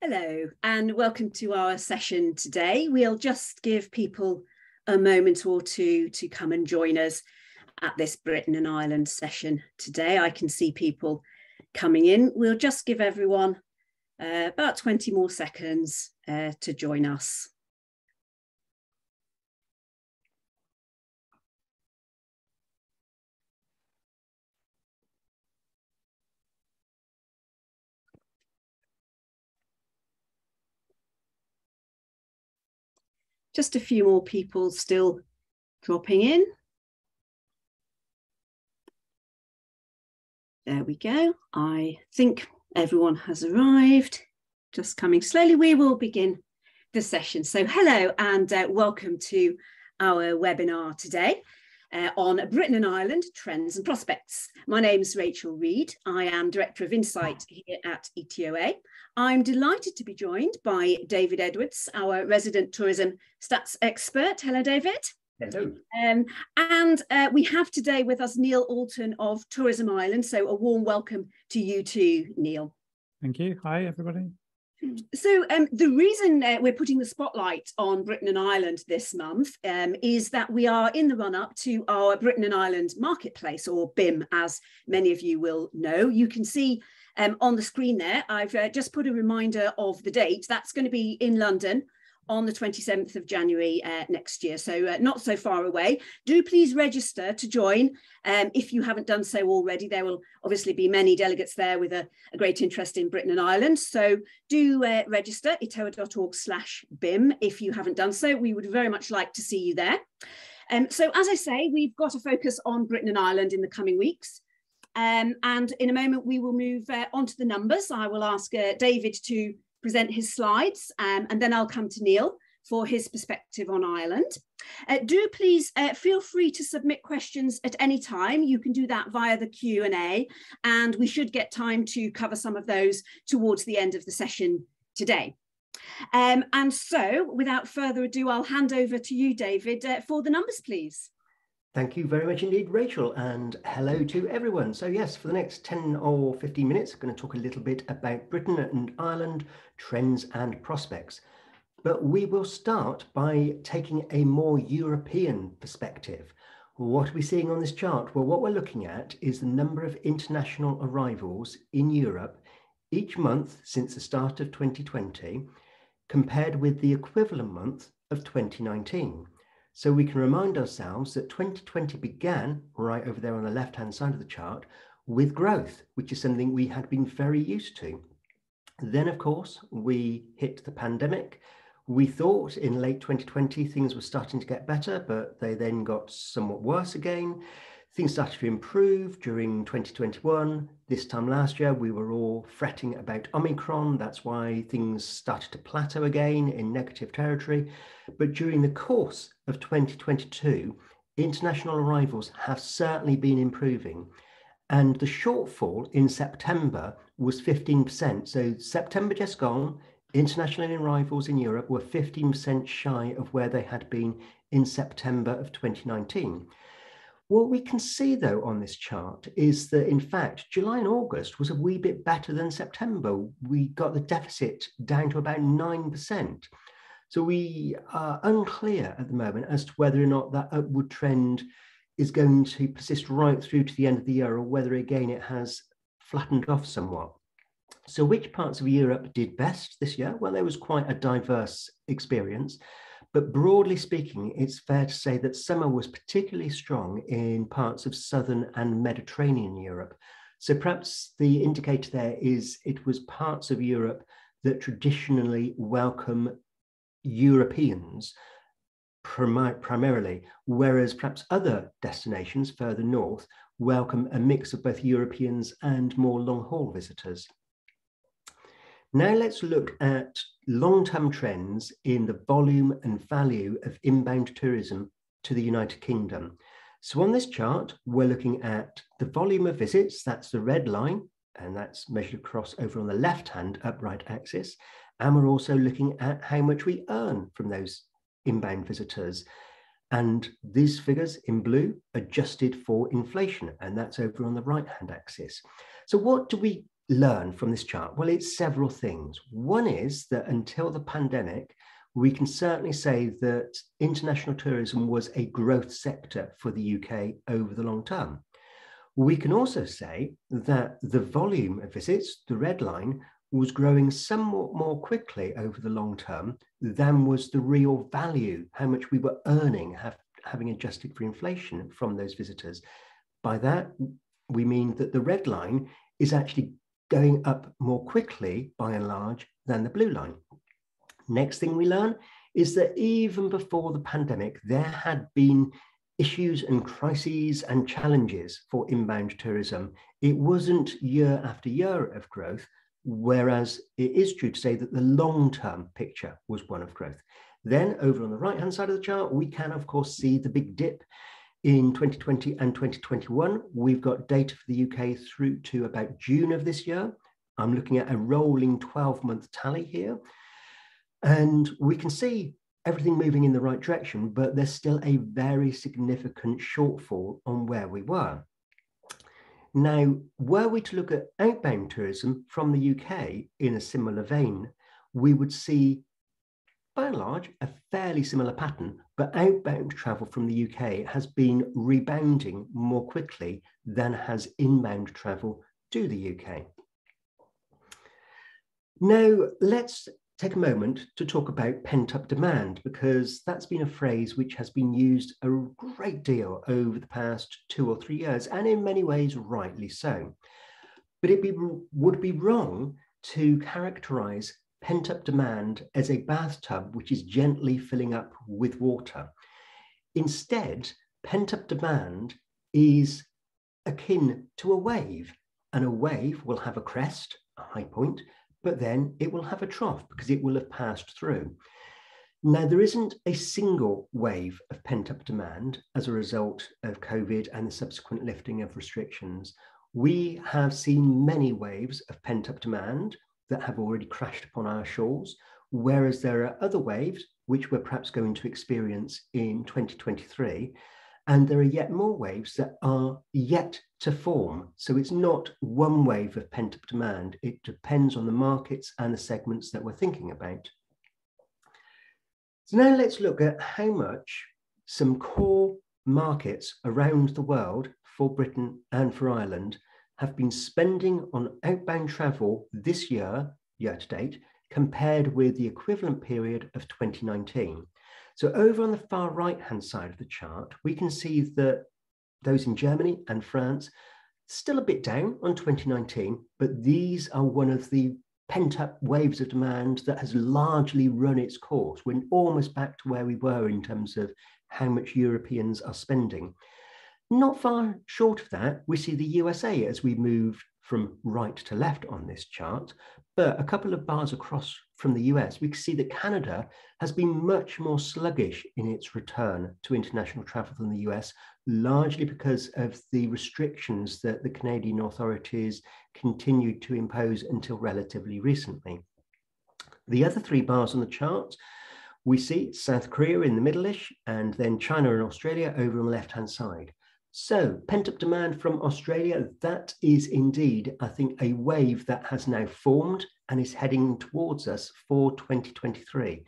Hello and welcome to our session today. We'll just give people a moment or two to come and join us at this Britain and Ireland session today. I can see people coming in. We'll just give everyone about 20 more seconds to join us. Just a few more people still dropping in. There we go. I think everyone has arrived. Just coming slowly. We will begin the session. So hello and welcome to our webinar today on Britain and Ireland, Trends and Prospects. My name is Rachel Reid. I am Director of Insight here at ETOA. I'm delighted to be joined by David Edwards, our resident tourism stats expert. Hello, David. Hello. And we have today with us Neil Alton of Tourism Ireland. So a warm welcome to you too, Neil. Thank you. Hi, everybody. So the reason we're putting the spotlight on Britain and Ireland this month is that we are in the run-up to our Britain and Ireland Marketplace, or BIM, as many of you will know. You can see on the screen there, I've just put a reminder of the date. That's going to be in London on the 27th of January next year, so not so far away. Do please register to join if you haven't done so already. There will obviously be many delegates there with a great interest in Britain and Ireland, so do register, etoa.org/BIM if you haven't done so. We would very much like to see you there. So as I say, we've got a focus on Britain and Ireland in the coming weeks. And in a moment, we will move on to the numbers. I will ask David to present his slides, and then I'll come to Neil for his perspective on Ireland. Do please feel free to submit questions at any time. You can do that via the Q&A, and we should get time to cover some of those towards the end of the session today. And so, without further ado, I'll hand over to you, David, for the numbers, please. Thank you very much indeed, Rachel, and hello to everyone. So yes, for the next 10 or 15 minutes, I'm going to talk a little bit about Britain and Ireland, trends and prospects. But we will start by taking a more European perspective. What are we seeing on this chart? Well, what we're looking at is the number of international arrivals in Europe each month since the start of 2020, compared with the equivalent month of 2019. So we can remind ourselves that 2020 began right over there on the left-hand side of the chart with growth, which is something we had been very used to. Then, of course, we hit the pandemic. We thought in late 2020 things were starting to get better, but they then got somewhat worse again. Things started to improve during 2021. This time last year, we were all fretting about Omicron. That's why things started to plateau again in negative territory. But during the course of 2022, international arrivals have certainly been improving. And the shortfall in September was 15%. So September just gone, international arrivals in Europe were 15% shy of where they had been in September of 2019. What we can see, though, on this chart is that, in fact, July and August was a wee bit better than September. We got the deficit down to about 9%. So we are unclear at the moment as to whether or not that upward trend is going to persist right through to the end of the year, or whether, again, it has flattened off somewhat. So which parts of Europe did best this year? Well, there was quite a diverse experience. But broadly speaking, it's fair to say that summer was particularly strong in parts of southern and Mediterranean Europe. So perhaps the indicator there is it was parts of Europe that traditionally welcome Europeans primarily, whereas perhaps other destinations further north welcome a mix of both Europeans and more long-haul visitors. Now let's look at long-term trends in the volume and value of inbound tourism to the United Kingdom. So on this chart, we're looking at the volume of visits, that's the red line, and that's measured across over on the left-hand upright axis. And we're also looking at how much we earn from those inbound visitors. And these figures in blue adjusted for inflation, and that's over on the right-hand axis. So what do we learn from this chart? Well, it's several things. One is that until the pandemic, we can certainly say that international tourism was a growth sector for the UK over the long term. We can also say that the volume of visits, the red line, was growing somewhat more quickly over the long term than was the real value, how much we were earning, having adjusted for inflation from those visitors. By that, we mean that the red line is actually going up more quickly, by and large, than the blue line. Next thing we learn is that even before the pandemic, there had been issues and crises and challenges for inbound tourism. It wasn't year after year of growth, whereas it is true to say that the long-term picture was one of growth. Then over on the right-hand side of the chart, we can, of course, see the big dip in 2020 and 2021. We've got data for the UK through to about June of this year. I'm looking at a rolling 12-month tally here. And we can see everything moving in the right direction, but there's still a very significant shortfall on where we were. Now, were we to look at outbound tourism from the UK in a similar vein, we would see, by and large, a fairly similar pattern, but outbound travel from the UK has been rebounding more quickly than has inbound travel to the UK. Now, let's take a moment to talk about pent-up demand, because that's been a phrase which has been used a great deal over the past 2 or 3 years, and in many ways rightly so. But it would be wrong to characterize pent-up demand as a bathtub which is gently filling up with water. Instead, pent-up demand is akin to a wave, and a wave will have a crest, a high point, but then it will have a trough because it will have passed through. Now, there isn't a single wave of pent-up demand as a result of COVID and the subsequent lifting of restrictions. We have seen many waves of pent-up demand that have already crashed upon our shores, whereas there are other waves which we're perhaps going to experience in 2023. And there are yet more waves that are yet to form. So it's not one wave of pent-up demand. It depends on the markets and the segments that we're thinking about. So now let's look at how much some core markets around the world for Britain and for Ireland have been spending on outbound travel this year, year to date, compared with the equivalent period of 2019. So over on the far right-hand side of the chart, we can see that those in Germany and France still a bit down on 2019, but these are one of the pent-up waves of demand that has largely run its course. We're almost back to where we were in terms of how much Europeans are spending. Not far short of that, we see the USA as we move from right to left on this chart, but a couple of bars across from the US, we can see that Canada has been much more sluggish in its return to international travel than the US, largely because of the restrictions that the Canadian authorities continued to impose until relatively recently. The other 3 bars on the chart, we see South Korea in the middle-ish, and then China and Australia over on the left-hand side. So pent-up demand from Australia, that is indeed, I think, a wave that has now formed and is heading towards us for 2023.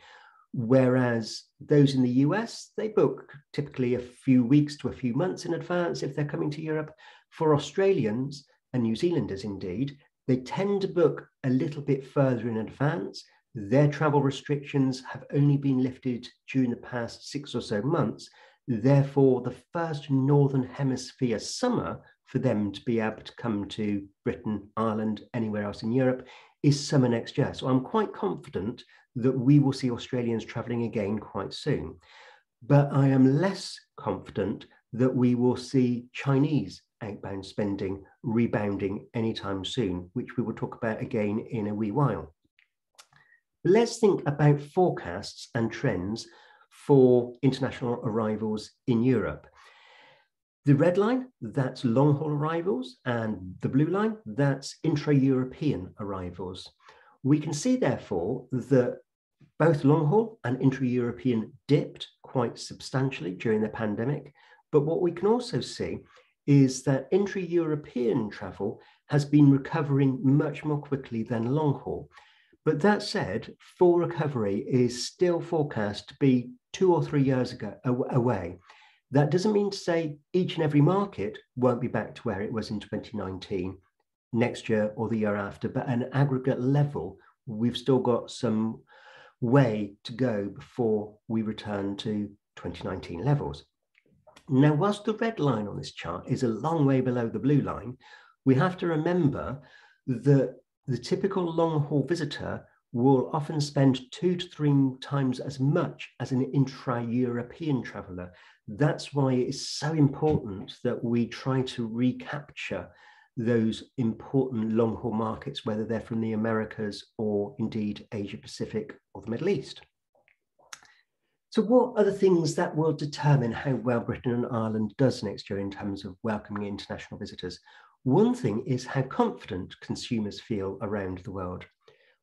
Whereas those in the US, they book typically a few weeks to a few months in advance if they're coming to Europe. For Australians and New Zealanders, indeed, they tend to book a little bit further in advance. Their travel restrictions have only been lifted during the past 6 or so months. Therefore, the first Northern Hemisphere summer for them to be able to come to Britain, Ireland, anywhere else in Europe is summer next year. So I'm quite confident that we will see Australians travelling again quite soon. But I am less confident that we will see Chinese outbound spending rebounding anytime soon, which we will talk about again in a wee while. Let's think about forecasts and trends for international arrivals in Europe. The red line, that's long-haul arrivals, and the blue line, that's intra-European arrivals. We can see, therefore, that both long-haul and intra-European dipped quite substantially during the pandemic, but what we can also see is that intra-European travel has been recovering much more quickly than long haul. But that said, full recovery is still forecast to be 2 or 3 years away. That doesn't mean to say each and every market won't be back to where it was in 2019, next year or the year after, but at an aggregate level, we've still got some way to go before we return to 2019 levels. Now, whilst the red line on this chart is a long way below the blue line, we have to remember that the typical long-haul visitor will often spend 2 to 3 times as much as an intra-European traveller. That's why it is so important that we try to recapture those important long-haul markets, whether they're from the Americas or indeed Asia-Pacific or the Middle East. So what are the things that will determine how well Britain and Ireland does next year in terms of welcoming international visitors? One thing is how confident consumers feel around the world.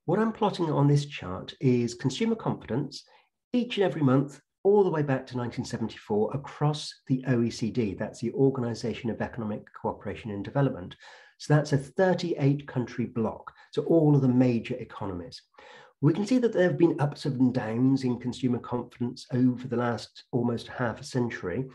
What I'm plotting on this chart is consumer confidence each and every month, all the way back to 1974 across the OECD. That's the Organization of Economic Cooperation and Development. So that's a 38 country bloc, so all of the major economies. We can see that there have been ups and downs in consumer confidence over the last almost half a century.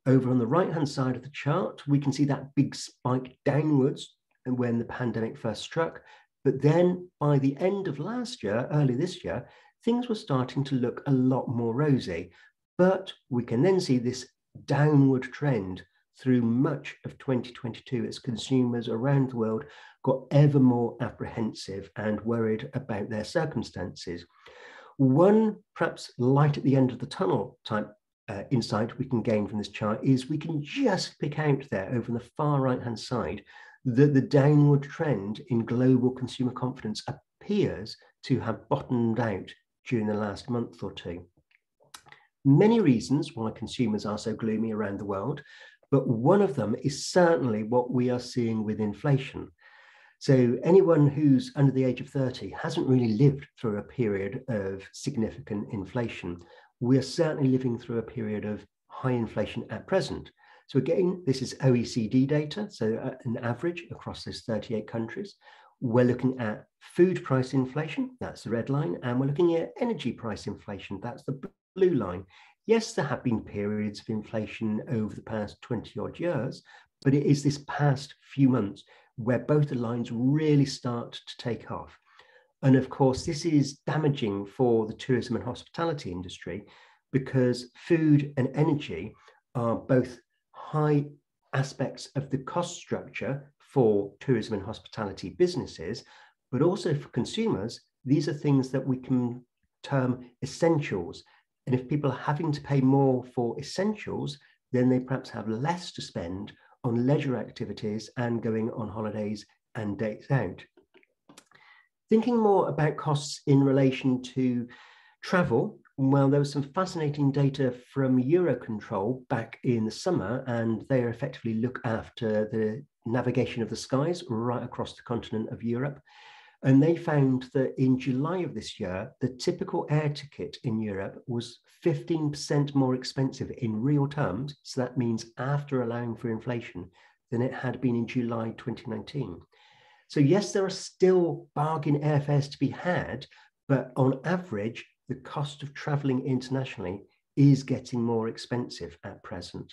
Over on the right-hand side of the chart, we can see that big spike downwards when the pandemic first struck. But then by the end of last year, early this year, things were starting to look a lot more rosy. But we can then see this downward trend through much of 2022 as consumers around the world got ever more apprehensive and worried about their circumstances. One perhaps light at the end of the tunnel type insight we can gain from this chart is we can just pick out there over on the far right-hand side that the downward trend in global consumer confidence appears to have bottomed out during the last month or two. Many reasons why consumers are so gloomy around the world, but one of them is certainly what we are seeing with inflation. So anyone who's under the age of 30 hasn't really lived through a period of significant inflation. We are certainly living through a period of high inflation at present. So again, this is OECD data, so an average across those 38 countries. We're looking at food price inflation, that's the red line, and we're looking at energy price inflation, that's the blue line. Yes, there have been periods of inflation over the past 20 odd years, but it is this past few months where both the lines really start to take off. And of course, this is damaging for the tourism and hospitality industry because food and energy are both high aspects of the cost structure for tourism and hospitality businesses, but also for consumers, these are things that we can term essentials. And if people are having to pay more for essentials, then they perhaps have less to spend on leisure activities and going on holidays and dates out. Thinking more about costs in relation to travel, well, there was some fascinating data from Eurocontrol back in the summer, and they effectively look after the navigation of the skies right across the continent of Europe. And they found that in July of this year, the typical air ticket in Europe was 15% more expensive in real terms. So that means after allowing for inflation than it had been in July 2019. So yes, there are still bargain airfares to be had, but on average, the cost of traveling internationally is getting more expensive at present.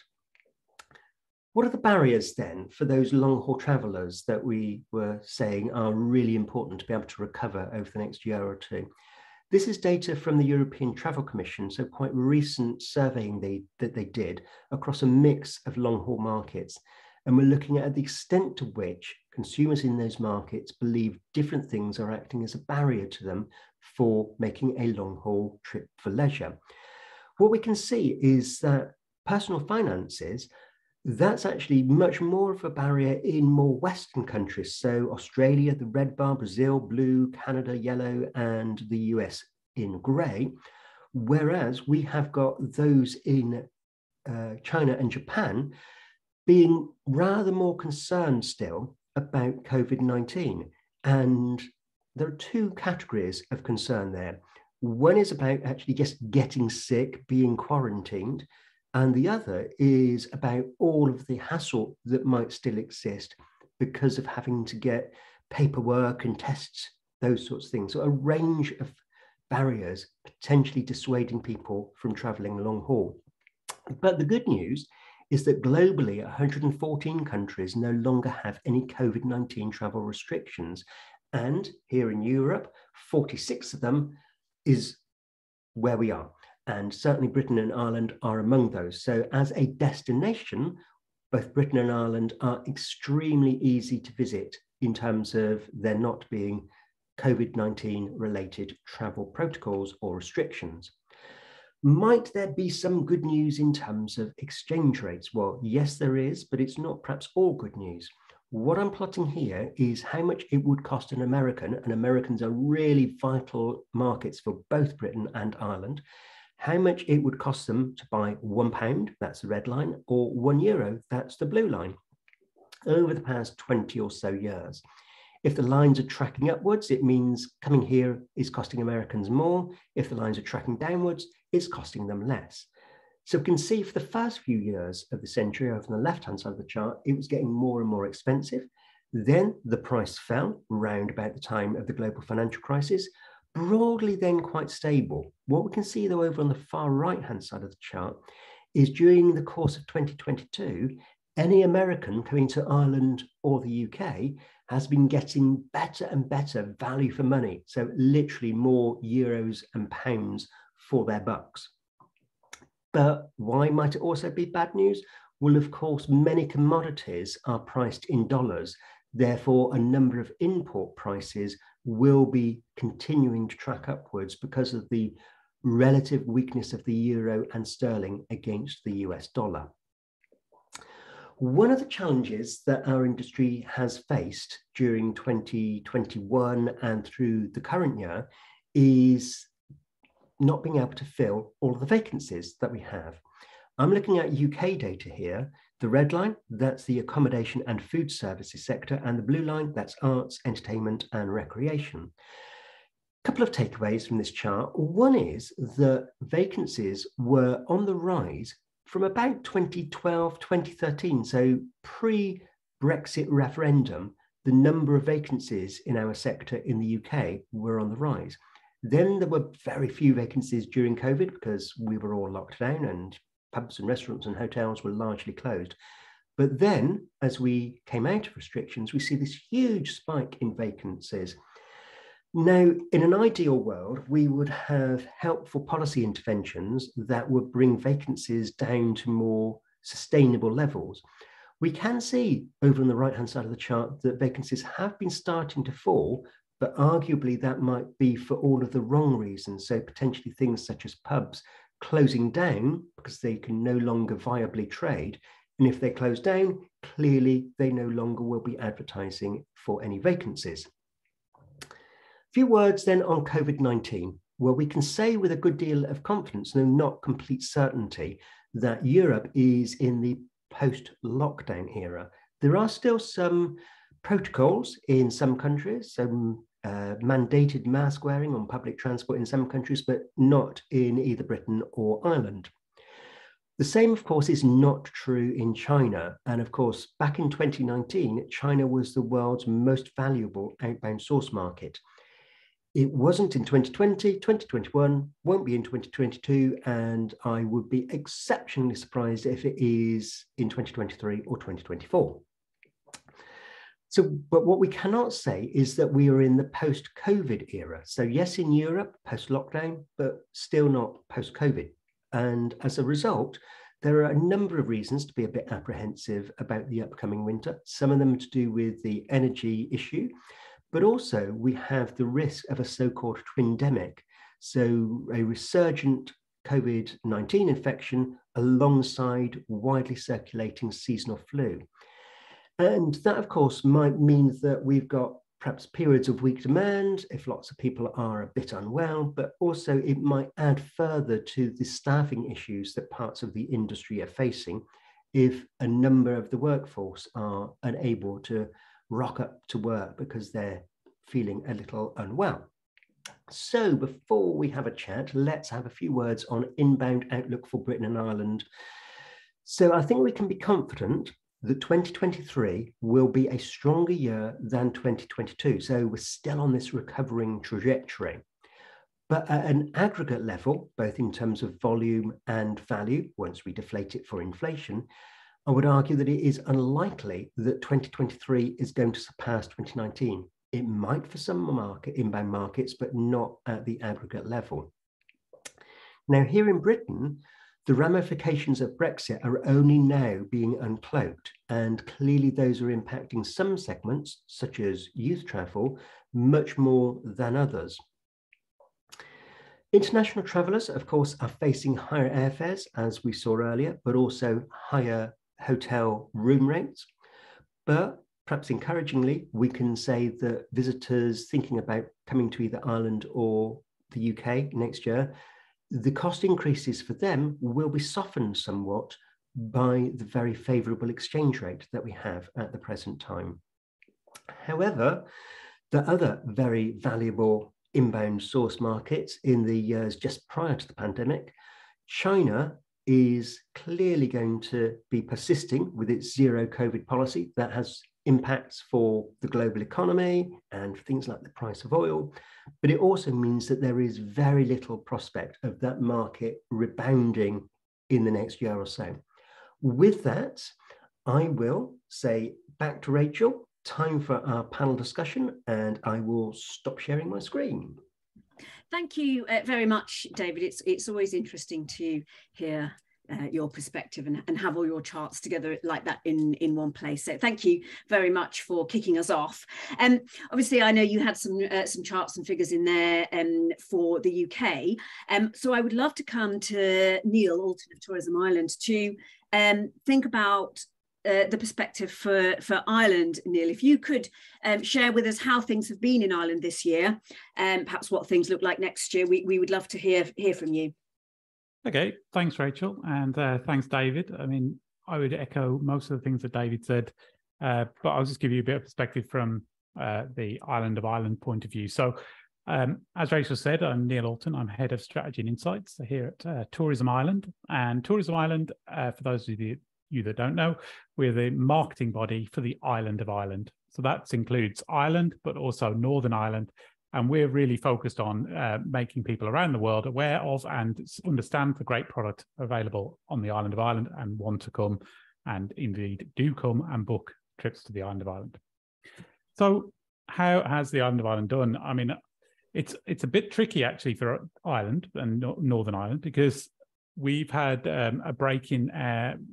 What are the barriers then for those long-haul travelers that we were saying are really important to be able to recover over the next year or two? This is data from the European Travel Commission, so quite recent surveying that they did across a mix of long-haul markets. And we're looking at the extent to which consumers in those markets believe different things are acting as a barrier to them for making a long-haul trip for leisure. What we can see is that personal finances, that's actually much more of a barrier in more Western countries. So Australia, the red bar, Brazil, blue, Canada, yellow, and the US in grey. Whereas we have got those in China and Japan being rather more concerned still about COVID-19. And there are two categories of concern there. One is about actually just getting sick, being quarantined. And the other is about all of the hassle that might still exist because of having to get paperwork and tests, those sorts of things. So a range of barriers potentially dissuading people from traveling long haul. But the good news is that globally, 114 countries no longer have any COVID-19 travel restrictions. And here in Europe, 46 of them is where we are. And certainly Britain and Ireland are among those. So as a destination, both Britain and Ireland are extremely easy to visit in terms of there not being COVID-19 related travel protocols or restrictions. Might there be some good news in terms of exchange rates? Well, yes, there is, but it's not perhaps all good news. What I'm plotting here is how much it would cost an American, and Americans are really vital markets for both Britain and Ireland, how much it would cost them to buy £1, that's the red line, or €1, that's the blue line, over the past 20 or so years. If the lines are tracking upwards, it means coming here is costing Americans more. If the lines are tracking downwards, it's costing them less. So we can see for the first few years of the century, over on the left-hand side of the chart, it was getting more and more expensive. Then the price fell round about the time of the global financial crisis, broadly then quite stable. What we can see though over on the far right-hand side of the chart is during the course of 2022, any American coming to Ireland or the UK has been getting better and better value for money. So literally more euros and pounds for their bucks. But why might it also be bad news? Well, of course, many commodities are priced in dollars. Therefore, a number of import prices will be continuing to track upwards because of the relative weakness of the euro and sterling against the US dollar. One of the challenges that our industry has faced during 2021 and through the current year is not being able to fill all of the vacancies that we have. I'm looking at UK data here. The red line, that's the accommodation and food services sector, and the blue line, that's arts, entertainment and recreation. A couple of takeaways from this chart. One is that vacancies were on the rise from about 2012, 2013, so pre-Brexit referendum, the number of vacancies in our sector in the UK were on the rise. Then there were very few vacancies during COVID because we were all locked down and pubs and restaurants and hotels were largely closed. But then, as we came out of restrictions, we see this huge spike in vacancies. Now, in an ideal world, we would have helpful policy interventions that would bring vacancies down to more sustainable levels. We can see over on the right-hand side of the chart that vacancies have been starting to fall, but arguably that might be for all of the wrong reasons. So potentially things such as pubs closing down because they can no longer viably trade. And if they close down, clearly they no longer will be advertising for any vacancies. A few words then on COVID-19, where we can say with a good deal of confidence, though not complete certainty, that Europe is in the post-lockdown era. There are still some protocols in some countries, some mandated mask wearing on public transport in some countries, but not in either Britain or Ireland. The same, of course, is not true in China. And of course, back in 2019, China was the world's most valuable outbound source market. It wasn't in 2020, 2021, won't be in 2022, and I would be exceptionally surprised if it is in 2023 or 2024. So, but what we cannot say is that we are in the post-COVID era. So yes, in Europe, post-lockdown, but still not post-COVID. And as a result, there are a number of reasons to be a bit apprehensive about the upcoming winter. Some of them to do with the energy issue, but also we have the risk of a so-called twindemic. So a resurgent COVID-19 infection alongside widely circulating seasonal flu. And that, of course, might mean that we've got perhaps periods of weak demand if lots of people are a bit unwell, but also it might add further to the staffing issues that parts of the industry are facing if a number of the workforce are unable to rock up to work because they're feeling a little unwell. So before we have a chat, let's have a few words on inbound outlook for Britain and Ireland So I think we can be confident that 2023 will be a stronger year than 2022. So we're still on this recovering trajectory. But at an aggregate level, both in terms of volume and value, once we deflate it for inflation, I would argue that it is unlikely that 2023 is going to surpass 2019. It might for some inbound markets, but not at the aggregate level. Now, here in Britain, the ramifications of Brexit are only now being uncloaked, and clearly those are impacting some segments, such as youth travel, much more than others. International travellers, of course, are facing higher airfares, as we saw earlier, but also higher hotel room rates. But perhaps encouragingly, we can say that visitors thinking about coming to either Ireland or the UK next year, the cost increases for them will be softened somewhat by the very favourable exchange rate that we have at the present time. However, the other very valuable inbound source markets in the years just prior to the pandemic, China is clearly going to be persisting with its zero COVID policy that has impacts for the global economy and things like the price of oil. But it also means that there is very little prospect of that market rebounding in the next year or so. With that, I will say back to Rachel, time for our panel discussion, and I will stop sharing my screen. Thank you very much, David. It's always interesting to hear your perspective and have all your charts together like that in one place. So thank you very much for kicking us off. Obviously, I know you had some charts and figures in there for the UK. So I would love to come to Neil Alton of Tourism Ireland to think about the perspective for Ireland. Neil, if you could share with us how things have been in Ireland this year, and perhaps what things look like next year, we would love to hear from you. Okay, thanks, Rachel, and thanks, David. I mean, I would echo most of the things that David said, but I'll just give you a bit of perspective from the Island of Ireland point of view. So, as Rachel said, I'm Neil Alton. I'm Head of Strategy and Insights here at Tourism Ireland. And Tourism Ireland, for those of you that don't know, we're the marketing body for the Island of Ireland. So that includes Ireland, but also Northern Ireland. And we're really focused on making people around the world aware of and understand the great product available on the Island of Ireland and want to come and indeed do come and book trips to the Island of Ireland. So how has the Island of Ireland done? I mean, it's a bit tricky actually for Ireland and Northern Ireland because we've had a break in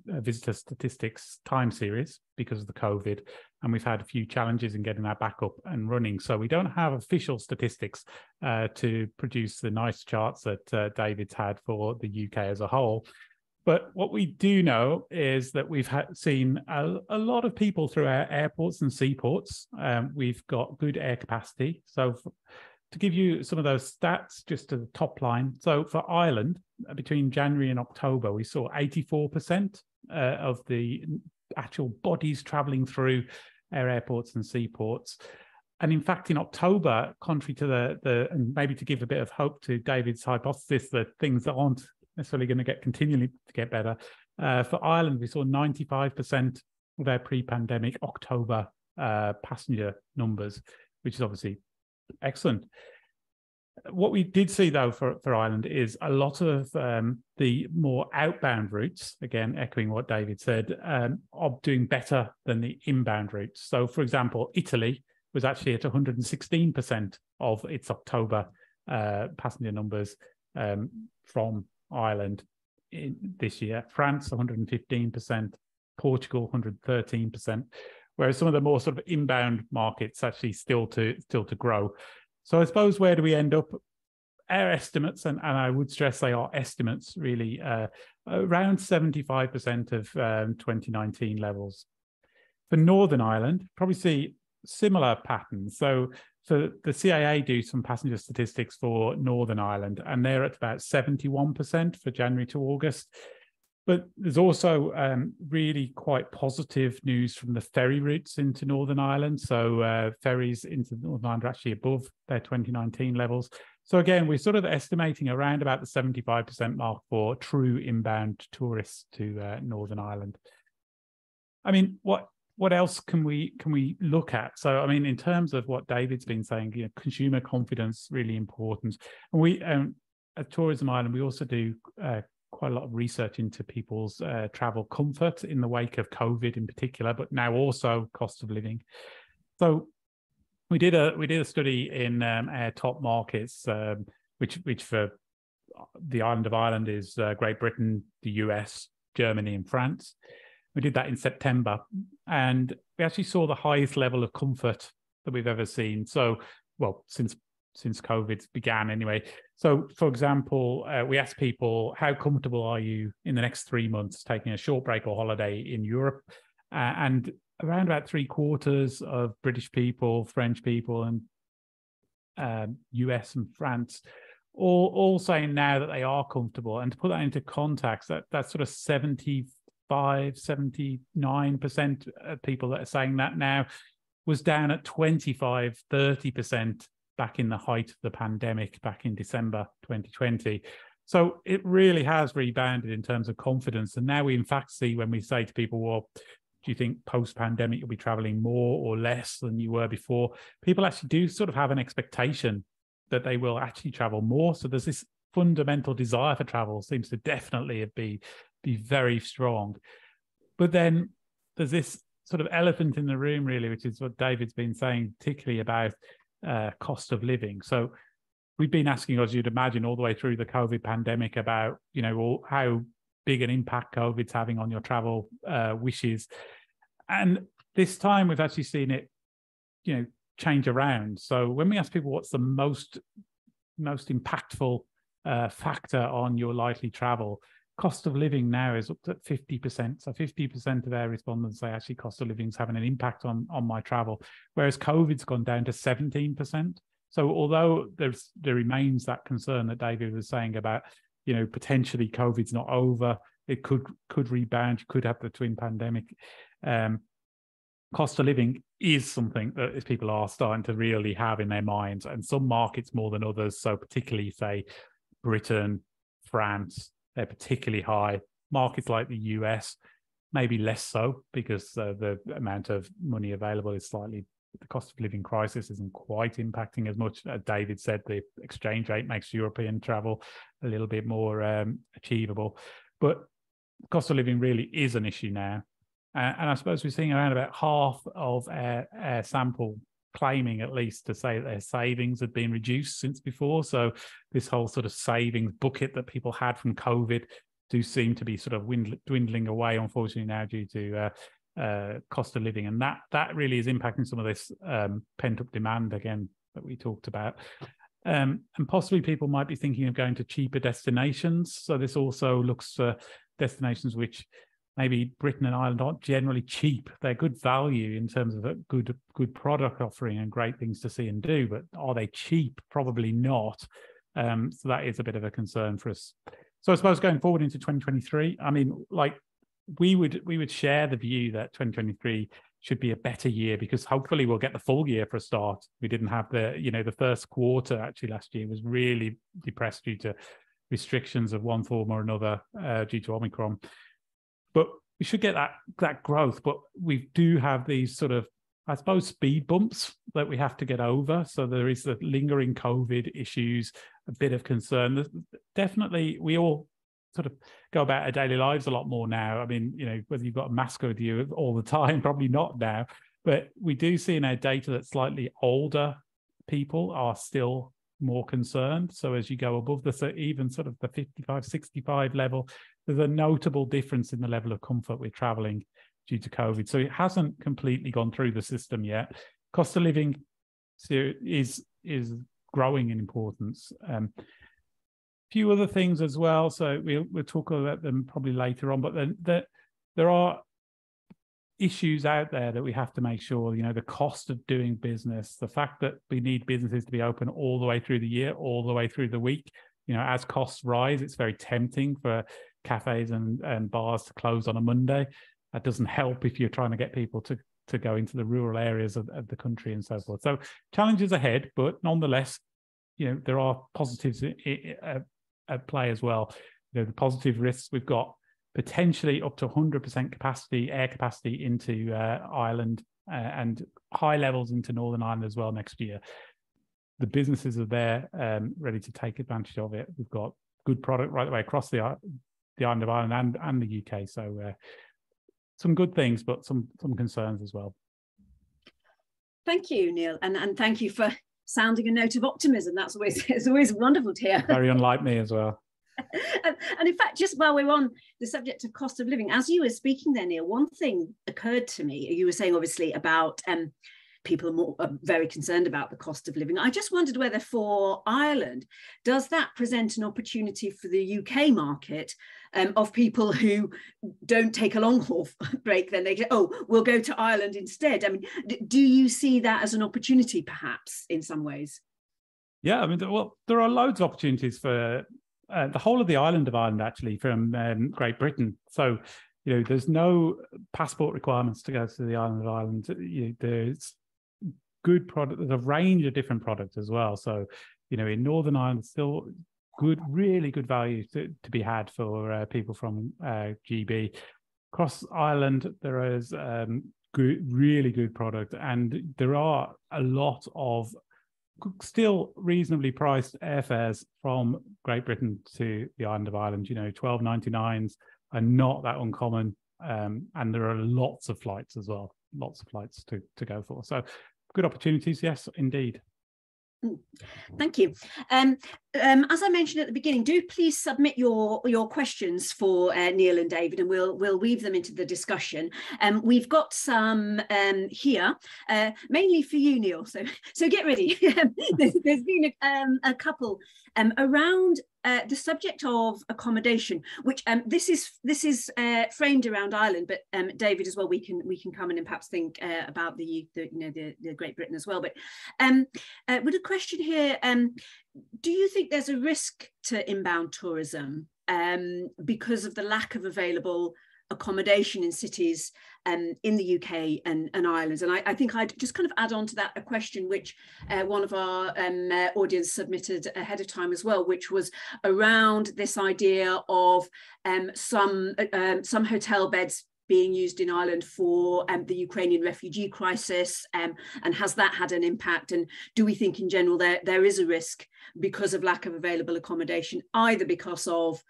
visitor statistics time series because of the COVID, and we've had a few challenges in getting that back up and running. So we don't have official statistics to produce the nice charts that David's had for the UK as a whole. But what we do know is that we've seen a lot of people through our airports and seaports. We've got good air capacity. So to give you some of those stats, just to the top line. So for Ireland, between January and October, we saw 84% of the actual bodies traveling through our airports and seaports. And in fact, in October, contrary to and maybe to give a bit of hope to David's hypothesis that things aren't necessarily going to continually to get better, for Ireland, we saw 95% of our pre-pandemic October passenger numbers, which is obviously excellent. What we did see, though, for Ireland is a lot of the more outbound routes, again, echoing what David said, are doing better than the inbound routes. So, for example, Italy was actually at 116% of its October passenger numbers from Ireland this year. France, 115%, Portugal, 113%, whereas some of the more sort of inbound markets actually still to grow. So I suppose where do we end up? Our estimates, and I would stress they are estimates, really, around 75% of 2019 levels. For Northern Ireland, probably see similar patterns. So the CAA do some passenger statistics for Northern Ireland, and they're at about 71% for January to August. But there's also really quite positive news from the ferry routes into Northern Ireland. So ferries into Northern Ireland are actually above their 2019 levels. So again, we're sort of estimating around about the 75% mark for true inbound tourists to Northern Ireland. I mean, what else can we look at? So, I mean, in terms of what David's been saying, you know, consumer confidence really important. And we at Tourism Ireland, we also do quite a lot of research into people's travel comfort in the wake of COVID in particular, but now also cost of living. So we did a study in our top markets, which for the island of Ireland is Great Britain, the US, Germany, and France. We did that in September, and we actually saw the highest level of comfort that we've ever seen. So, well, since COVID began anyway. So, for example, we asked people, how comfortable are you in the next 3 months taking a short break or holiday in Europe? And around about 3/4 of British people, French people, and US and France, all saying now that they are comfortable. And to put that into context, that's sort of 79% of people that are saying that now was down at 25-30% back in the height of the pandemic back in December 2020. So it really has rebounded in terms of confidence. And now we in fact see, when we say to people, well, do you think post-pandemic you'll be traveling more or less than you were before? People actually do sort of have an expectation that they will actually travel more. So there's this fundamental desire for travel seems to definitely be very strong. But then there's this sort of elephant in the room, really, which is what David's been saying, particularly about cost of living. So we've been asking, as you'd imagine, all the way through the COVID pandemic about, you know, how big an impact COVID's having on your travel wishes. And this time we've actually seen it, you know, change around. So when we ask people what's the most impactful factor on your likely travel, cost of living now is up to 50%. So 50% of our respondents say actually cost of living is having an impact on my travel, whereas COVID's gone down to 17%. So although there remains that concern that David was saying about, you know, potentially COVID's not over, it could rebound, you could have the twin pandemic. Cost of living is something that people are starting to really have in their minds, and some markets more than others. So particularly, say, Britain, France, they're particularly high. Markets like the US, maybe less so, because the amount of money available is slightly, the cost of living crisis isn't quite impacting as much. As David said, the exchange rate makes European travel a little bit more achievable. But cost of living really is an issue now. And I suppose we're seeing around about half of our sample claiming, at least, to say that their savings have been reduced since before. So this whole sort of savings bucket that people had from COVID do seem to be sort of dwindling away, unfortunately, now due to cost of living. And that really is impacting some of this pent-up demand, again, that we talked about. And possibly people might be thinking of going to cheaper destinations. So this also looks for destinations which maybe Britain and Ireland aren't generally cheap. They're good value in terms of a good product offering and great things to see and do, but are they cheap? Probably not. So that is a bit of a concern for us. So I suppose going forward into 2023, I mean, like we would share the view that 2023 should be a better year, because hopefully we'll get the full year for a start. We didn't have the first quarter actually last year was really depressed due to restrictions of one form or another due to Omicron. But we should get that growth. But we do have these sort of, I suppose, speed bumps that we have to get over. So there is the lingering COVID issues, a bit of concern. There's definitely, we all sort of go about our daily lives a lot more now. I mean, you know, whether you've got a mask with you all the time, probably not now. But we do see in our data that slightly older people are still more concerned. So as you go above even sort of the 55, 65 level, there's a notable difference in the level of comfort we're traveling due to COVID. So it hasn't completely gone through the system yet. Cost of living is growing in importance. Few other things as well. So we'll talk about them probably later on, but then there are issues out there that we have to make sure, you know, the cost of doing business, the fact that we need businesses to be open all the way through the year, all the way through the week. You know, as costs rise, it's very tempting for cafes and bars to close on a Monday. That doesn't help if you're trying to get people to go into the rural areas of the country and so forth. So challenges ahead, but nonetheless, there are positives at play as well. The positive risks, we've got potentially up to 100% capacity, air capacity into Ireland and high levels into Northern Ireland as well next year. The businesses are there ready to take advantage of it. We've got good product right the way across the island of Ireland and the UK. So some good things, but some concerns as well. Thank you, Neil, and thank you for sounding a note of optimism. It's always wonderful to hear. Very unlike me as well. And in fact, just while we're on the subject of cost of living, as you were speaking there, Neil, one thing occurred to me. You were saying obviously about people are very concerned about the cost of living. I just wondered whether for Ireland, does that present an opportunity for the UK market of people who don't take a long haul break, then they go, oh, we'll go to Ireland instead. I mean, do you see that as an opportunity perhaps in some ways? Yeah, I mean, well, there are loads of opportunities for the whole of the island of Ireland, actually, from Great Britain. So, there's no passport requirements to go to the island of Ireland. There's good product. There's a range of different products as well. So, in Northern Ireland, still really good value to be had for people from GB. Across Ireland, there is really good product, and there are a lot of still reasonably priced airfares from Great Britain to the island of Ireland. $12.99s are not that uncommon, and there are lots of flights as well, lots of flights to go for. So good opportunities, yes, indeed. Thank you. As I mentioned at the beginning, do please submit your questions for Neil and David, and we'll weave them into the discussion. We've got some here, mainly for you, Neil. So get ready. There's been a couple around the subject of accommodation, which this is framed around Ireland, but David as well. We can come in and perhaps think about the Great Britain as well. But with a question here, do you think there's a risk to inbound tourism because of the lack of available accommodation in cities in the UK and Ireland? And I think I'd just kind of add on to that a question which one of our audience submitted ahead of time as well, which was around this idea of some hotel beds being used in Ireland for the Ukrainian refugee crisis, and has that had an impact? And do we think in general there is a risk because of lack of available accommodation, either because of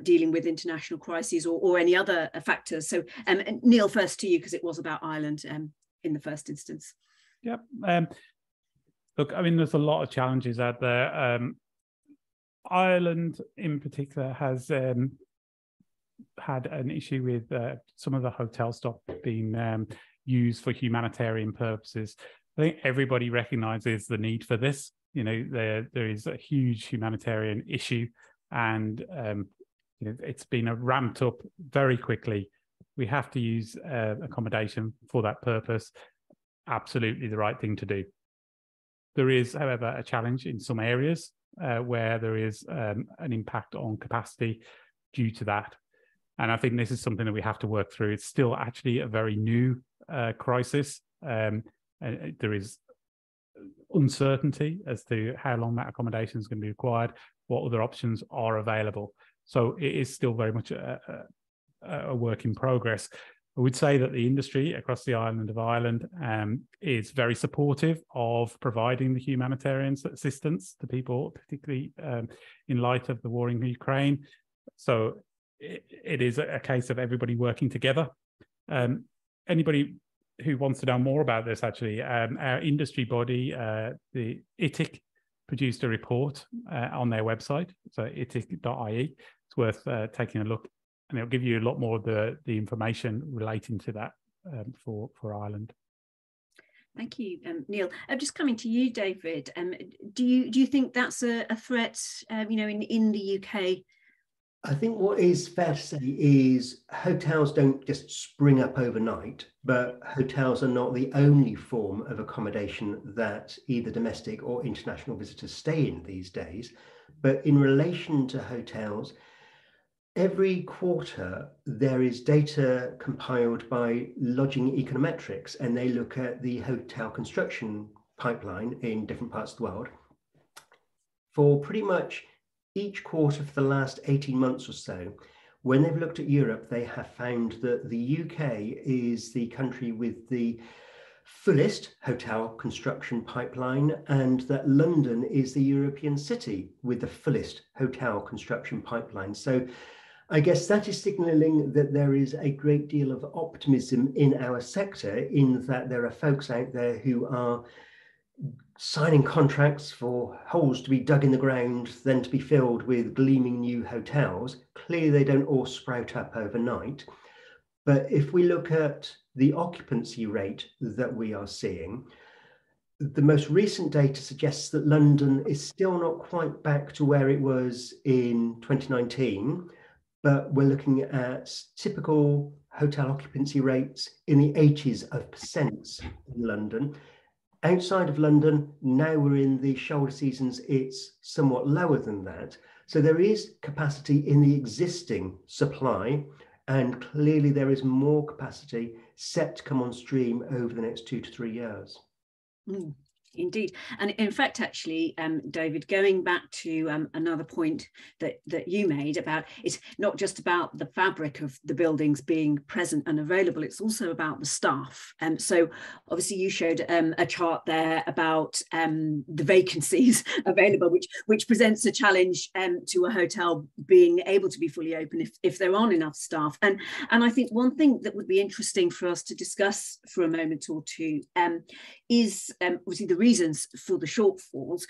dealing with international crises or any other factors? So Neil, first to you, because it was about Ireland in the first instance. Yep. Look, I mean, there's a lot of challenges out there. Ireland in particular has had an issue with some of the hotel stock being used for humanitarian purposes. I think everybody recognises the need for this. There is a huge humanitarian issue, and it's been ramped up very quickly. We have to use accommodation for that purpose. Absolutely the right thing to do. There is, however, a challenge in some areas where there is an impact on capacity due to that. And I think this is something that we have to work through. It's still actually a very new crisis. And there is uncertainty as to how long that accommodation is going to be required, what other options are available. So it is still very much a work in progress. I would say that the industry across the island of Ireland is very supportive of providing the humanitarian assistance to people, particularly in light of the war in Ukraine. So it is a case of everybody working together. Anybody who wants to know more about this, actually, our industry body, the ITIC, produced a report on their website, so itic.ie. It's worth taking a look, and it'll give you a lot more of the information relating to that for Ireland. Thank you, Neil. Just coming to you, David. Do you think that's a threat? In the UK. I think what is fair to say is hotels don't just spring up overnight, but hotels are not the only form of accommodation that either domestic or international visitors stay in these days. But in relation to hotels, every quarter there is data compiled by Lodging Econometrics, and they look at the hotel construction pipeline in different parts of the world. for pretty much each quarter for the last 18 months or so, when they've looked at Europe, they have found that the UK is the country with the fullest hotel construction pipeline, and that London is the European city with the fullest hotel construction pipeline. So I guess that is signalling that there is a great deal of optimism in our sector, in that there are folks out there who are signing contracts for holes to be dug in the ground, then to be filled with gleaming new hotels. Clearly, they don't all sprout up overnight. But if we look at the occupancy rate that we are seeing, the most recent data suggests that London is still not quite back to where it was in 2019, but we're looking at typical hotel occupancy rates in the 80s% in London. Outside of London, now we're in the shoulder seasons, it's somewhat lower than that. So there is capacity in the existing supply, and clearly there is more capacity set to come on stream over the next 2 to 3 years. Indeed. And in fact, actually, David, going back to another point that you made about, it's not just about the fabric of the buildings being present and available, it's also about the staff. So obviously you showed a chart there about the vacancies available, which presents a challenge to a hotel being able to be fully open if there aren't enough staff. And I think one thing that would be interesting for us to discuss for a moment or two is obviously the reasons for the shortfalls.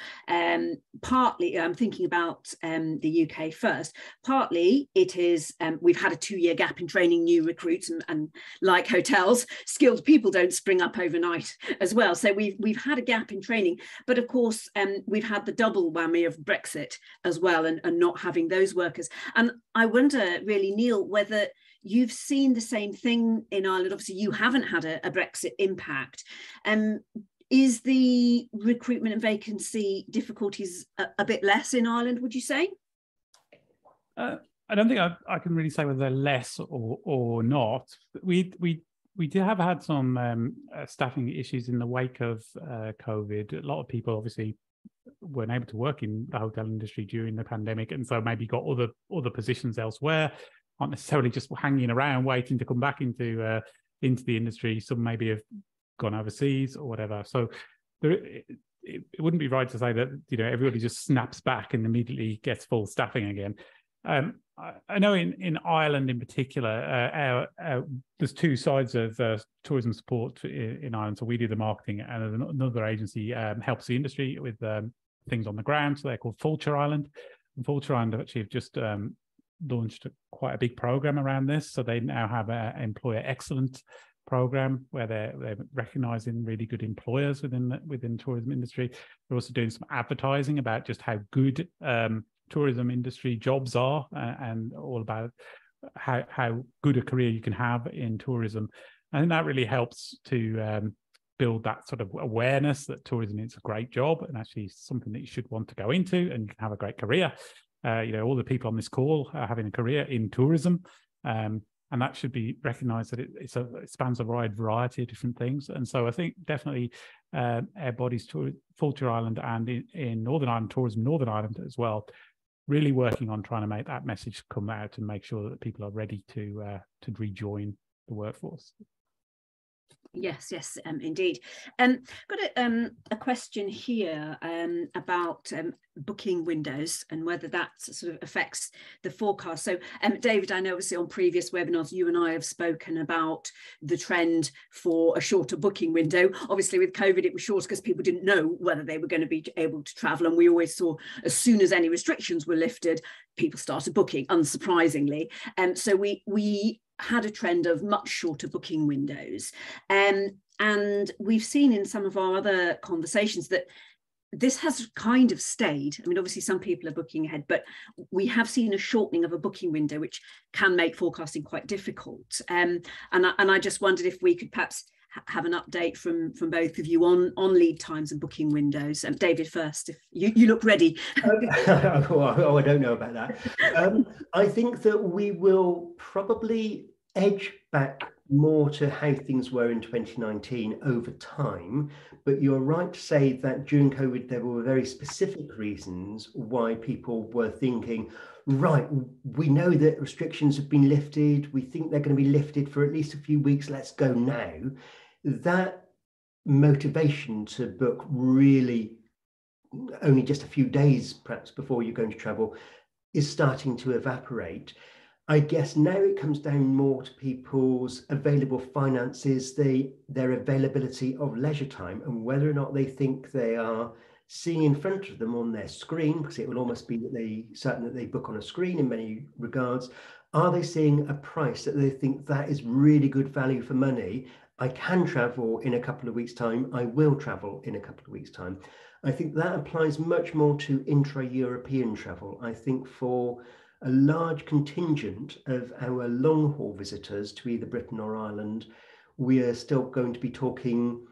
Partly, I'm thinking about the UK first. Partly it is, we've had a 2-year gap in training new recruits, and like hotels, skilled people don't spring up overnight as well. So we've had a gap in training, but of course we've had the double whammy of Brexit as well, and not having those workers. And I wonder really, Neil, whether you've seen the same thing in Ireland. Obviously, you haven't had a Brexit impact. Is the recruitment and vacancy difficulties a bit less in Ireland, would you say? I don't think I can really say whether they're less or not. We did have had some staffing issues in the wake of COVID. A lot of people obviously weren't able to work in the hotel industry during the pandemic, and so maybe got other positions elsewhere, aren't necessarily just hanging around waiting to come back into the industry. Some maybe have gone overseas or whatever. So it wouldn't be right to say that everybody just snaps back and immediately gets full staffing again. I know in Ireland in particular, there's two sides of tourism support in Ireland. So we do the marketing, and another agency helps the industry with things on the ground. So they're called Fulcher Ireland. And Fulcher Ireland actually have just launched quite a big program around this. So they now have an employer excellence program where they're recognizing really good employers within the tourism industry. They're also doing some advertising about just how good tourism industry jobs are, and all about how good a career you can have in tourism. I think that really helps to build that sort of awareness that tourism is a great job and actually something that you should want to go into, and you can have a great career. All the people on this call are having a career in tourism, and that should be recognised that it spans a wide variety of different things. And so I think definitely Airbodies Fulcher Island and in Northern Ireland Tourism Northern Ireland as well, really working on trying to make that message come out and make sure that people are ready to rejoin the workforce. Yes, indeed. Got a question here about booking windows and whether that sort of affects the forecast. So, David, I know obviously on previous webinars you and I have spoken about the trend for a shorter booking window. Obviously, with COVID, it was short because people didn't know whether they were going to be able to travel, and we always saw as soon as any restrictions were lifted, people started booking, unsurprisingly. So we had a trend of much shorter booking windows. And we've seen in some of our other conversations that this has kind of stayed. I mean, obviously some people are booking ahead, but we have seen a shortening of a booking window, which can make forecasting quite difficult. And I just wondered if we could perhaps have an update from both of you on lead times and booking windows. David first, if you look ready. I don't know about that. I think that we will probably edge back more to how things were in 2019 over time. But you're right to say that during COVID, there were very specific reasons why people were thinking, right, we know that restrictions have been lifted. We think they're going to be lifted for at least a few weeks. Let's go now. That motivation to book really only just a few days, perhaps, before you're going to travel is starting to evaporate. I guess now it comes down more to people's available finances, their availability of leisure time, and whether or not they think they are seeing in front of them on their screen, because it will almost be certain that they book on a screen in many regards. Are they seeing a price that they think that is really good value for money? I can travel in a couple of weeks' time. I will travel in a couple of weeks' time. I think that applies much more to intra-European travel. I think for a large contingent of our long-haul visitors to either Britain or Ireland, we are still going to be talking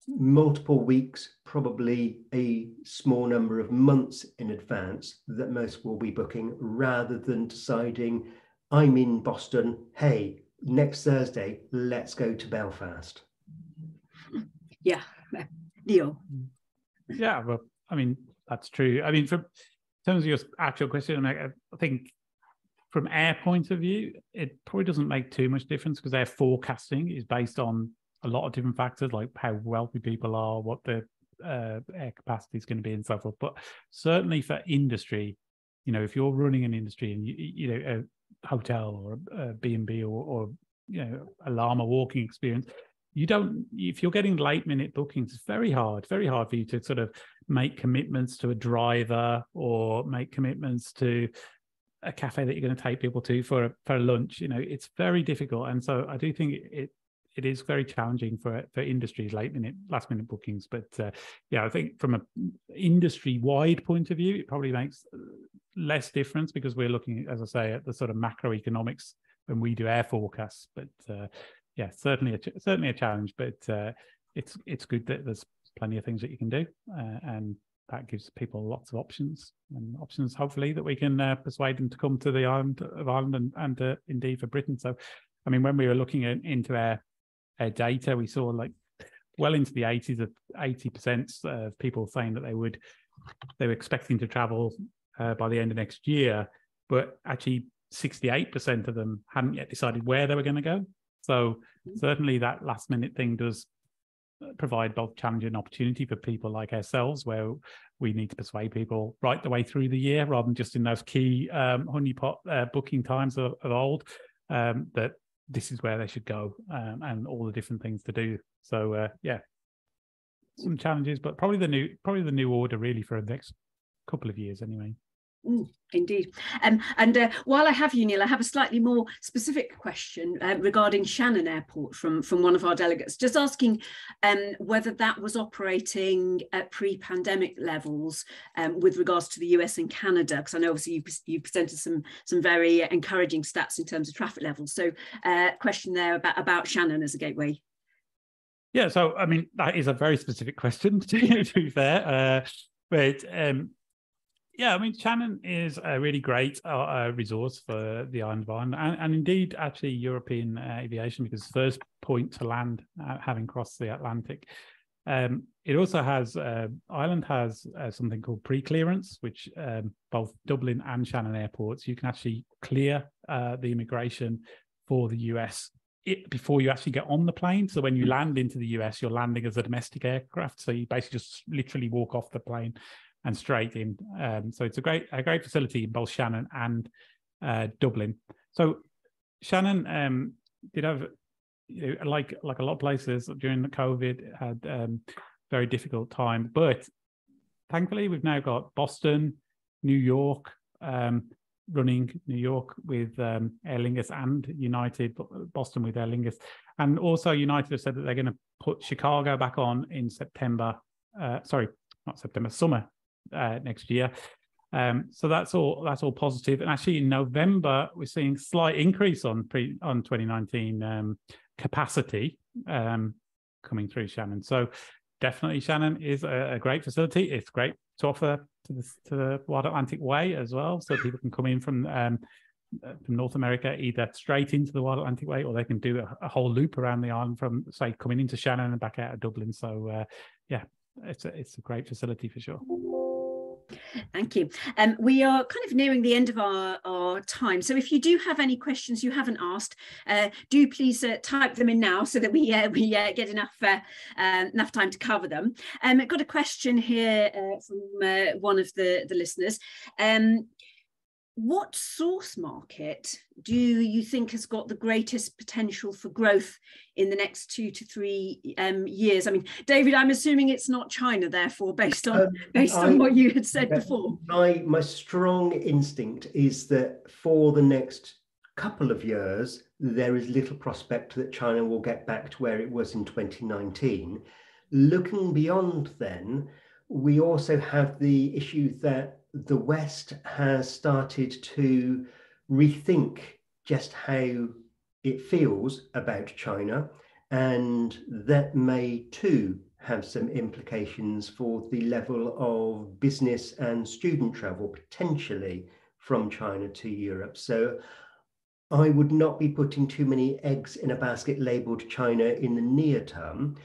multiple weeks, probably a small number of months in advance that most will be booking, rather than deciding, I'm in Boston, hey, next Thursday, let's go to Belfast. Yeah, Neil. Yeah, well, I mean, that's true. I mean, in terms of your actual question, I think from our point of view, it probably doesn't make too much difference because their forecasting is based on a lot of different factors, like how wealthy people are, what the air capacity is going to be and so forth. But certainly for industry, you know, if you're running an industry and you know, a hotel or a B&B or you know, a llama walking experience, you don't, if you're getting late minute bookings, it's very hard for you to sort of make commitments to a driver or make commitments to a cafe that you're going to take people to for lunch. You know, it's very difficult. And so I do think it is very challenging for industries, last minute bookings. But yeah, I think from an industry wide point of view, it probably makes less difference because we're looking, as I say, at the sort of macroeconomics when we do our forecasts. But yeah, certainly a challenge, but it's good that there's plenty of things that you can do, and that gives people lots of options hopefully that we can persuade them to come to the island of Ireland and indeed for Britain. So, I mean, when we were looking into our data, we saw like well into the 80% of people saying that they were expecting to travel by the end of next year, but actually 68% of them hadn't yet decided where they were going to go. So certainly that last minute thing does provide both challenge and opportunity for people like ourselves, where we need to persuade people right the way through the year rather than just in those key honeypot booking times of old, that this is where they should go, and all the different things to do. So yeah, some challenges, but probably the new order really for the next couple of years anyway. Indeed. And while I have you, Neil, I have a slightly more specific question regarding Shannon Airport from one of our delegates, just asking whether that was operating at pre-pandemic levels with regards to the US and Canada, because I know obviously you presented some very encouraging stats in terms of traffic levels. So question there about Shannon as a gateway. Yeah, so I mean, that is a very specific question to be fair, but yeah, I mean, Shannon is a really great resource for the island of Ireland and indeed actually European aviation, because first point to land having crossed the Atlantic. It also has, Ireland has something called pre-clearance, which both Dublin and Shannon airports, you can actually clear the immigration for the US before you actually get on the plane. So when you land into the US, you're landing as a domestic aircraft. So you basically just literally walk off the plane and straight in. So it's a great facility in both Shannon and Dublin. So Shannon did have, you know, like a lot of places during the COVID, had very difficult time. But thankfully, we've now got Boston, New York, running New York with Aer Lingus and United, Boston with Aer Lingus. And also United have said that they're going to put Chicago back on in September. Sorry, not September, summer next year. So that's all positive. And actually in November, we're seeing slight increase on 2019 capacity coming through Shannon. So definitely Shannon is a great facility. It's great to offer to the Wide Atlantic Way as well, so people can come in from from North America, either straight into the Wild Atlantic Way, or they can do a whole loop around the island from, say, coming into Shannon and back out of Dublin. So yeah, it's a great facility for sure. Thank you. We are kind of nearing the end of our time. So if you do have any questions you haven't asked, do please type them in now so that we get enough time to cover them. I've got a question here from one of the listeners. What source market do you think has got the greatest potential for growth in the next 2 to 3 years? I mean, David, I'm assuming it's not China, therefore, based on what you had said before. My strong instinct is that for the next couple of years, there is little prospect that China will get back to where it was in 2019. Looking beyond then, we also have the issue that the West has started to rethink just how it feels about China, and that may too have some implications for the level of business and student travel potentially from China to Europe. So I would not be putting too many eggs in a basket labelled China in the near term.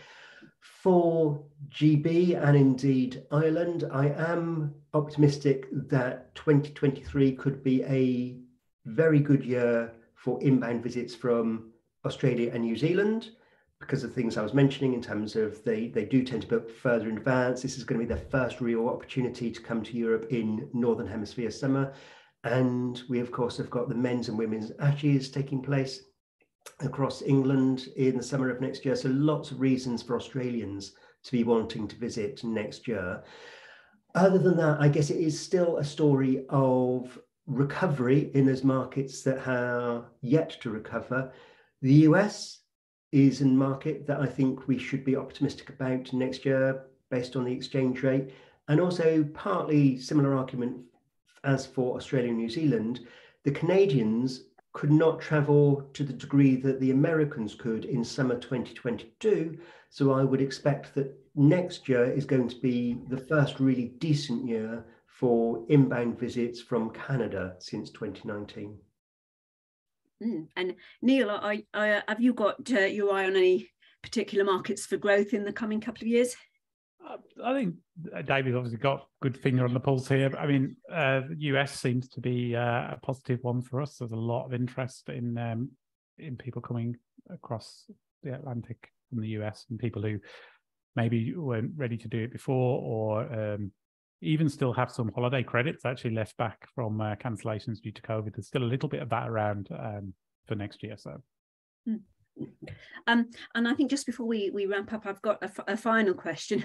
For GB and indeed Ireland, I am optimistic that 2023 could be a very good year for inbound visits from Australia and New Zealand, because of things I was mentioning in terms of they do tend to book further in advance. This is going to be their first real opportunity to come to Europe in Northern Hemisphere summer. And we, of course, have got the men's and women's Ashes taking place across England in the summer of next year. So lots of reasons for Australians to be wanting to visit next year. Other than that, I guess it is still a story of recovery in those markets that are yet to recover. The US is a market that I think we should be optimistic about next year based on the exchange rate, and also partly similar argument as for Australia and New Zealand. The Canadians could not travel to the degree that the Americans could in summer 2022. So I would expect that next year is going to be the first really decent year for inbound visits from Canada since 2019. And Neil, have you got your eye on any particular markets for growth in the coming couple of years? I think David's obviously got a good finger on the pulse here. I mean, the US seems to be a positive one for us. There's a lot of interest in people coming across the Atlantic from the US, and people who maybe weren't ready to do it before, or even still have some holiday credits actually left back from cancellations due to COVID. There's still a little bit of that around for next year. So. And I think just before we ramp up, I've got a final question.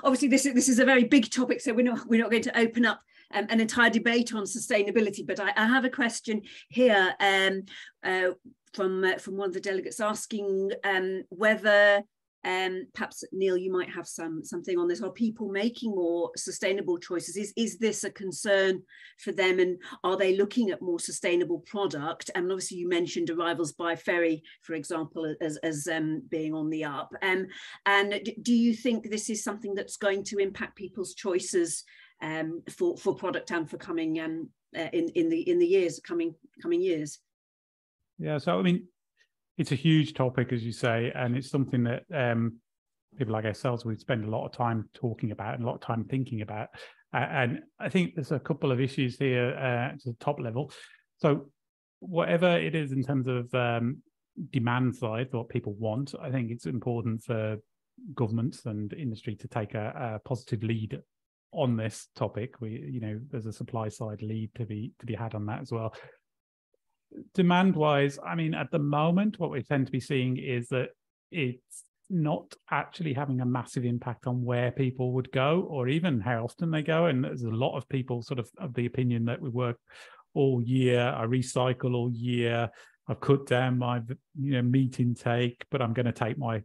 Obviously, this is a very big topic, so we're not going to open up an entire debate on sustainability. But I have a question here from one of the delegates asking whether perhaps, Neil, you might have something on this. Are people making more sustainable choices? Is this a concern for them, and are they looking at more sustainable product? And obviously you mentioned arrivals by ferry, for example, as being on the up. And do you think this is something that's going to impact people's choices for product and for coming in the coming years? Yeah, so I mean, it's a huge topic, as you say, and it's something that people like ourselves, we spend a lot of time talking about and a lot of time thinking about. And I think there's a couple of issues here to the top level. So whatever it is in terms of demand side, what people want, I think it's important for governments and industry to take a positive lead on this topic. There's a supply side lead to be had on that as well. Demand-wise, I mean, at the moment, what we tend to be seeing is that it's not actually having a massive impact on where people would go or even how often they go. And there's a lot of people sort of the opinion that we work all year, I recycle all year, I've cut down my meat intake, but I'm going to take my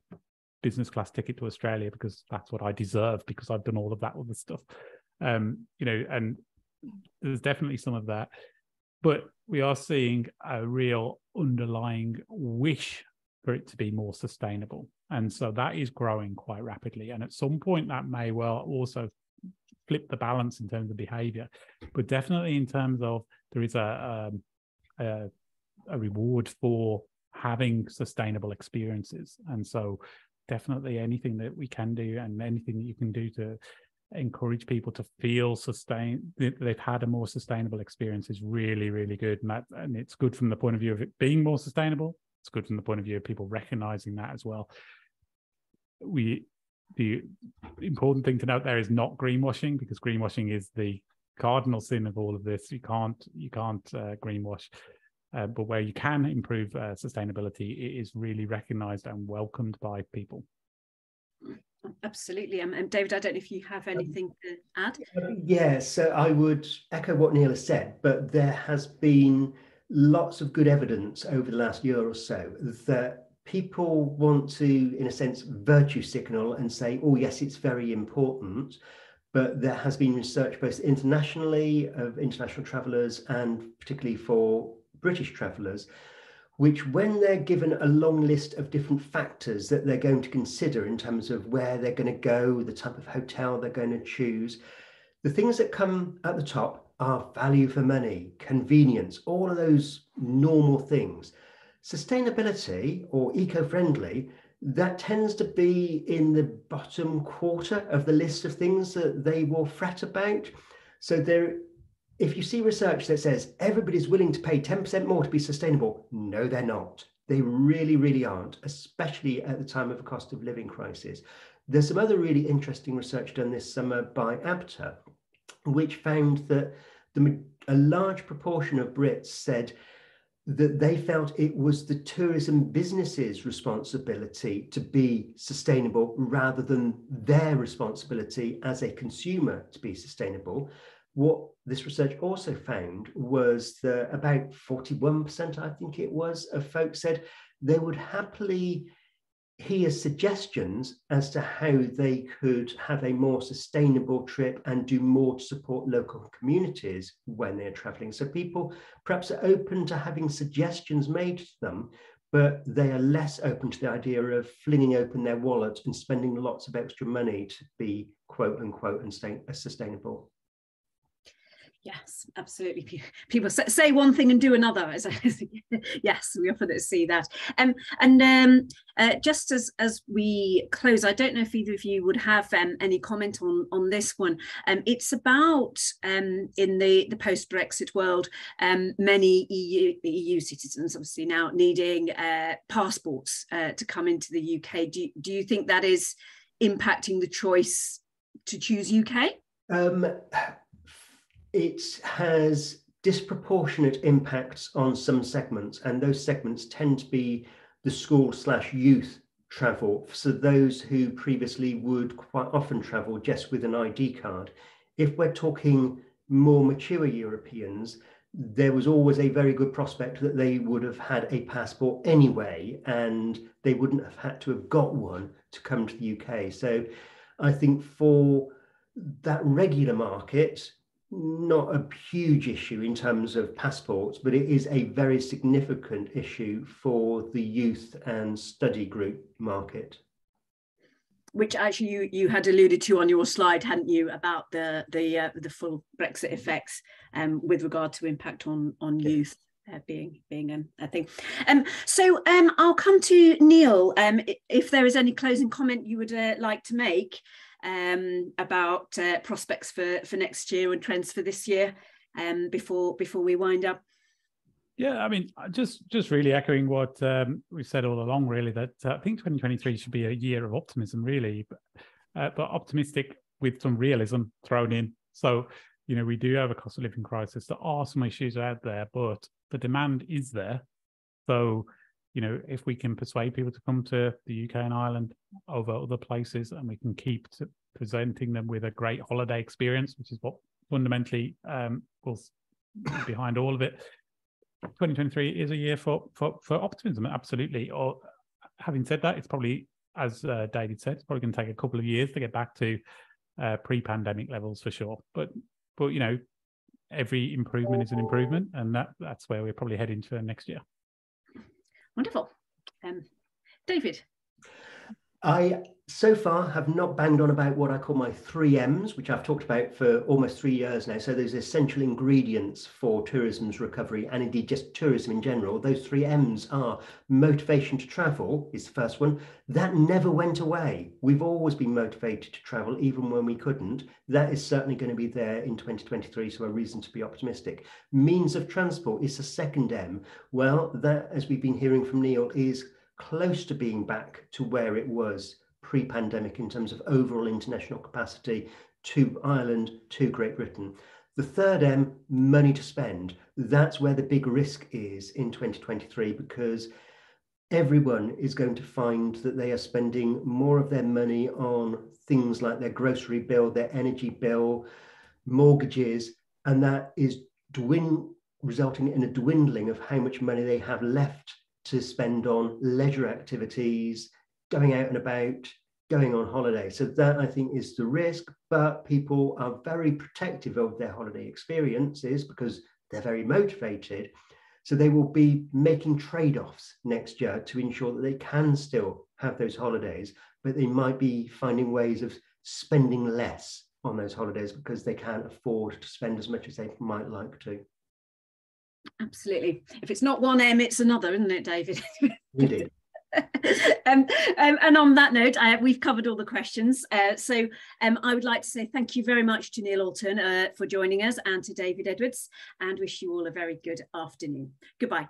business class ticket to Australia because that's what I deserve, because I've done all of that other stuff. And there's definitely some of that. But we are seeing a real underlying wish for it to be more sustainable. And so that is growing quite rapidly. And at some point, that may well also flip the balance in terms of behavior. But definitely in terms of there is a a reward for having sustainable experiences. And so definitely anything that we can do and anything that you can do to encourage people to feel they've had a more sustainable experience is really, really good. And it's good from the point of view of it being more sustainable. It's good from the point of view of people recognizing that as well. The important thing to note there is not greenwashing, because greenwashing is the cardinal sin of all of this. You can't greenwash, but where you can improve sustainability, it is really recognized and welcomed by people. Absolutely. David, I don't know if you have anything to add. Yeah, so I would echo what Neil has said, but there has been lots of good evidence over the last year or so that people want to, in a sense, virtue signal and say, oh, yes, it's very important. But there has been research both internationally of international travellers and particularly for British travellers, which when they're given a long list of different factors that they're going to consider in terms of where they're going to go, the type of hotel they're going to choose, the things that come at the top are value for money, convenience, all of those normal things. Sustainability or eco-friendly, that tends to be in the bottom quarter of the list of things that they will fret about. So if you see research that says everybody's willing to pay 10% more to be sustainable, no, they're not. They really, really aren't, especially at the time of a cost of living crisis. There's some other really interesting research done this summer by ABTA, which found that a large proportion of Brits said that they felt it was the tourism business's responsibility to be sustainable rather than their responsibility as a consumer to be sustainable. What this research also found was that about 41%, I think it was, of folks said they would happily hear suggestions as to how they could have a more sustainable trip and do more to support local communities when they're traveling. So people perhaps are open to having suggestions made to them, but they are less open to the idea of flinging open their wallet and spending lots of extra money to be quote unquote sustainable. Yes, absolutely. People say one thing and do another. Yes, we often see that. Just as we close, I don't know if either of you would have any comment on this one. It's about in the post-Brexit world, many EU citizens obviously now needing passports to come into the UK. Do you think that is impacting the choice to choose UK? It has disproportionate impacts on some segments, and those segments tend to be the school/youth travel. So those who previously would quite often travel just with an ID card. If we're talking more mature Europeans, there was always a very good prospect that they would have had a passport anyway, and they wouldn't have had to have got one to come to the UK. So I think for that regular market, not a huge issue in terms of passports, but it is a very significant issue for the youth and study group market. Which actually you had alluded to on your slide, hadn't you, about the full Brexit effects with regard to impact on youth being a thing. So I'll come to Neil. If there is any closing comment you would like to make about prospects for next year and trends for this year before we wind up. Yeah, I mean, just really echoing what we've said all along, really, that I think 2023 should be a year of optimism, really, but optimistic with some realism thrown in. So, you know, we do have a cost of living crisis. There are some issues out there, but the demand is there. So, you know, if we can persuade people to come to the UK and Ireland over other places, and we can keep presenting them with a great holiday experience, which is what fundamentally will be behind all of it. 2023 is a year for optimism, absolutely. Or having said that, it's probably, as David said, it's probably going to take a couple of years to get back to pre-pandemic levels for sure. But you know, every improvement is an improvement, and that's where we're probably heading to next year. Wonderful. David? I so far have not banged on about what I call my 3Ms, which I've talked about for almost 3 years now. So there's essential ingredients for tourism's recovery, and indeed just tourism in general. Those 3Ms are motivation to travel is the first one. That never went away. We've always been motivated to travel, even when we couldn't. That is certainly going to be there in 2023, so a reason to be optimistic. Means of transport is the second M. Well, that, as we've been hearing from Neil, is close to being back to where it was pre-pandemic in terms of overall international capacity to Ireland, to Great Britain. The third M, money to spend. That's where the big risk is in 2023, because everyone is going to find that they are spending more of their money on things like their grocery bill, their energy bill, mortgages, and that is resulting in a dwindling of how much money they have left to spend on leisure activities, going out and about, going on holiday. So that, I think, is the risk, but people are very protective of their holiday experiences because they're very motivated. So they will be making trade-offs next year to ensure that they can still have those holidays, but they might be finding ways of spending less on those holidays because they can't afford to spend as much as they might like to. Absolutely. If it's not one M, it's another, isn't it, David? Indeed. And on that note, we've covered all the questions. So I would like to say thank you very much to Neil Alton for joining us, and to David Edwards, and wish you all a very good afternoon. Goodbye.